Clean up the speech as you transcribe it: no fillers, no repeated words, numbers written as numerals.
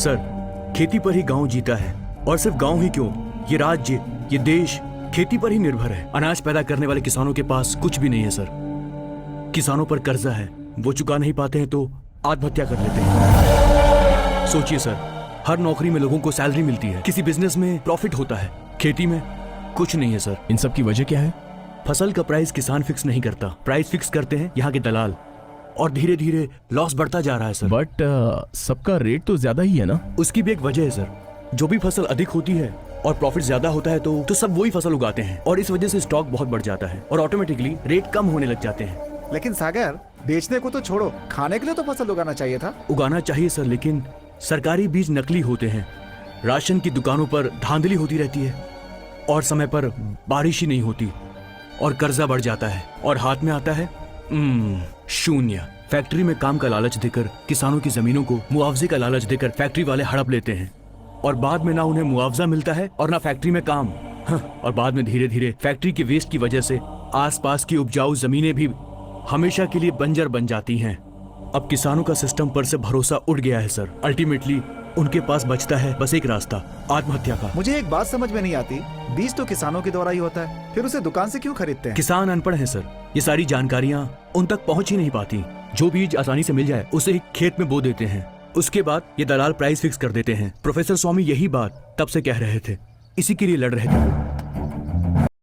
Sir, खेती पर ही गांव जीता है, और सिर्फ गांव ही क्यों, ये राज्य, ये देश खेती पर ही निर्भर है। अनाज पैदा करने वाले किसानों के पास कुछ भी नहीं है सर। किसानों पर कर्जा है, वो चुका नहीं पाते हैं तो आत्महत्या कर लेते हैं। सोचिए सर, हर नौकरी में लोगों को सैलरी मिलती है, किसी बिजनेस में प्रॉफिट होता है, खेती में कुछ नहीं है सर। इन सब की वजह क्या है? फसल का प्राइस किसान फिक्स नहीं करता, प्राइस फिक्स करते हैं यहाँ के दलाल, और धीरे धीरे लॉस बढ़ता जा रहा है सर। बट सबका रेट तो ज्यादा ही है ना? उसकी भी एक वजह है सर। जो भी फसल अधिक होती है और प्रॉफिट ज्यादा होता है तो सब वही फसल उगाते हैं, और इस वजह से स्टॉक बहुत बढ़ जाता है और ऑटोमेटिकली रेट कम होने लग जाते हैं। लेकिन सागर, बेचने को तो छोड़ो, खाने के लिए तो फसल उगाना चाहिए था। उगाना चाहिए सर, लेकिन सरकारी बीज नकली होते हैं, राशन की दुकानों पर धांधली होती रहती है, और समय पर बारिश ही नहीं होती, और कर्जा बढ़ जाता है, और हाथ में आता है शून्य। फैक्ट्री में काम का लालच देकर किसानों की जमीनों को मुआवजे का लालच देकर फैक्ट्री वाले हड़प लेते हैं, और बाद में ना उन्हें मुआवजा मिलता है और ना फैक्ट्री में काम। और बाद में धीरे धीरे फैक्ट्री की वेस्ट की वजह से आसपास की उपजाऊ जमीनें भी हमेशा के लिए बंजर बन जाती हैं। अब किसानों का सिस्टम पर से भरोसा उठ गया है सर। अल्टीमेटली उनके पास बचता है बस एक रास्ता, आत्महत्या का। मुझे एक बात समझ में नहीं आती, बीज तो किसानों के द्वारा ही होता है, फिर उसे दुकान से क्यों खरीदते हैं? किसान अनपढ़ हैं सर, ये सारी जानकारियां उन तक पहुंच ही नहीं पाती। जो बीज आसानी से मिल जाए उसे ही खेत में बो देते हैं, उसके बाद ये दलाल प्राइस फिक्स कर देते हैं। प्रोफेसर स्वामी यही बात तब से कह रहे थे, इसी के लिए लड़ रहे थे।